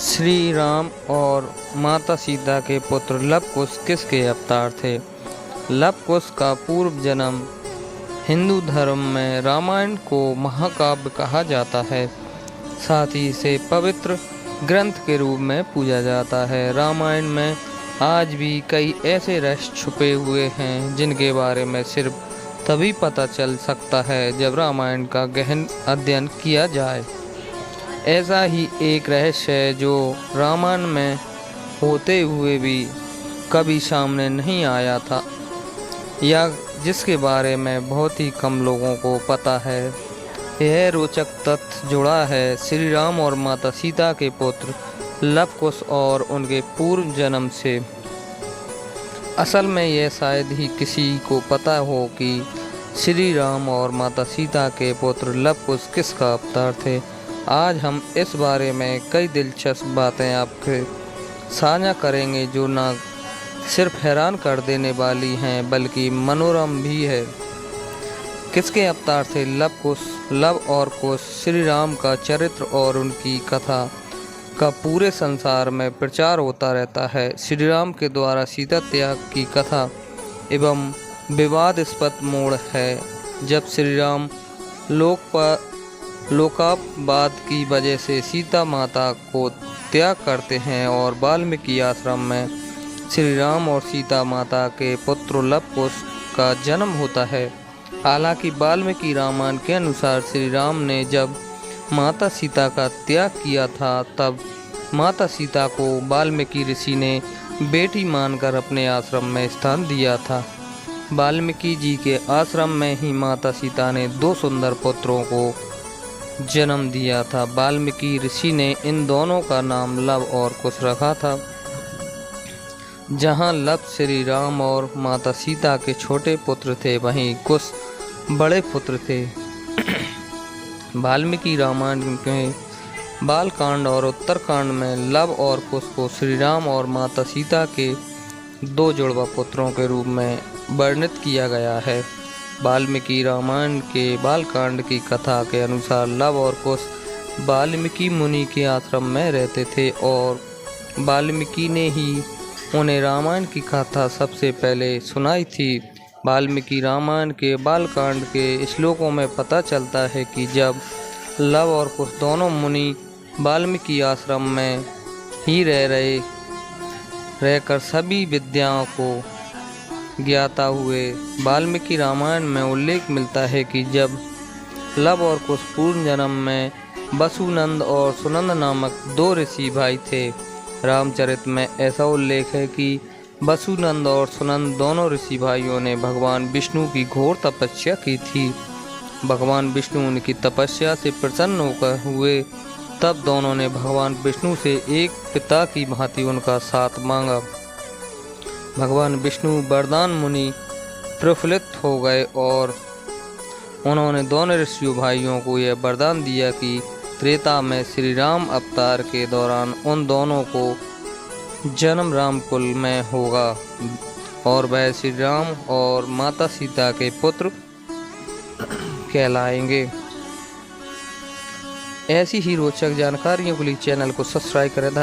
श्री राम और माता सीता के पुत्र लव कुश किसके अवतार थे? लव कुश का पूर्व जन्म हिंदू धर्म में रामायण को महाकाव्य कहा जाता है। साथ ही इसे पवित्र ग्रंथ के रूप में पूजा जाता है। रामायण में आज भी कई ऐसे रहस्य छुपे हुए हैं जिनके बारे में सिर्फ तभी पता चल सकता है जब रामायण का गहन अध्ययन किया जाए। ऐसा ही एक रहस्य है जो रामायण में होते हुए भी कभी सामने नहीं आया था या जिसके बारे में बहुत ही कम लोगों को पता है। यह रोचक तथ्य जुड़ा है श्री राम और माता सीता के पुत्र लव कुश और उनके पूर्व जन्म से। असल में यह शायद ही किसी को पता हो कि श्री राम और माता सीता के पुत्र लव कुश किसका अवतार थे। आज हम इस बारे में कई दिलचस्प बातें आपके साझा करेंगे जो न सिर्फ हैरान कर देने वाली हैं बल्कि मनोरम भी है। किसके अवतार थे लव कुश? लव और कुश श्री राम का चरित्र और उनकी कथा का पूरे संसार में प्रचार होता रहता है। श्री राम के द्वारा सीता त्याग की कथा एवं विवादास्पद मोड़ है जब श्री राम लोकापवाद की वजह से सीता माता को त्याग करते हैं और वाल्मीकि आश्रम में श्री राम और सीता माता के पुत्र लव कुश का जन्म होता है। हालांकि वाल्मीकि रामायण के अनुसार श्री राम ने जब माता सीता का त्याग किया था तब माता सीता को वाल्मीकि ऋषि ने बेटी मानकर अपने आश्रम में स्थान दिया था। वाल्मीकि जी के आश्रम में ही माता सीता ने 2 सुंदर पुत्रों को जन्म दिया था। वाल्मीकि ऋषि ने इन दोनों का नाम लव और कुश रखा था। जहां लव श्री राम और माता सीता के छोटे पुत्र थे वहीं कुश बड़े पुत्र थे। वाल्मीकि रामायण के बालकांड और उत्तरकांड में लव और कुश को श्री राम और माता सीता के 2 जुड़वा पुत्रों के रूप में वर्णित किया गया है। वाल्मीकि रामायण के बालकांड की कथा के अनुसार लव और कुश वाल्मीकि मुनि के आश्रम में रहते थे और वाल्मीकि ने ही उन्हें रामायण की कथा सबसे पहले सुनाई थी। वाल्मीकि रामायण के बालकांड के श्लोकों में पता चलता है कि जब लव और कुश दोनों मुनि वाल्मीकि आश्रम में ही रहकर सभी विद्याओं को ज्ञाता हुए। वाल्मीकि रामायण में उल्लेख मिलता है कि जब लव और कुश पूर्व जन्म में वसुनंद और सुनंद नामक 2 ऋषि भाई थे। रामचरित में ऐसा उल्लेख है कि वसुनंद और सुनंद दोनों ऋषि भाइयों ने भगवान विष्णु की घोर तपस्या की थी। भगवान विष्णु उनकी तपस्या से प्रसन्न होकर हुए तब दोनों ने भगवान विष्णु से एक पिता की भांति उनका साथ मांगा। भगवान विष्णु वरदान मुनि प्रफुल्लित हो गए और उन्होंने दोनों ऋषि भाइयों को यह वरदान दिया कि त्रेता में श्री राम अवतार के दौरान उन दोनों को जन्म रामकुल में होगा और वह श्री राम और माता सीता के पुत्र कहलाएंगे। ऐसी ही रोचक जानकारियों के लिए चैनल को सब्सक्राइब करें।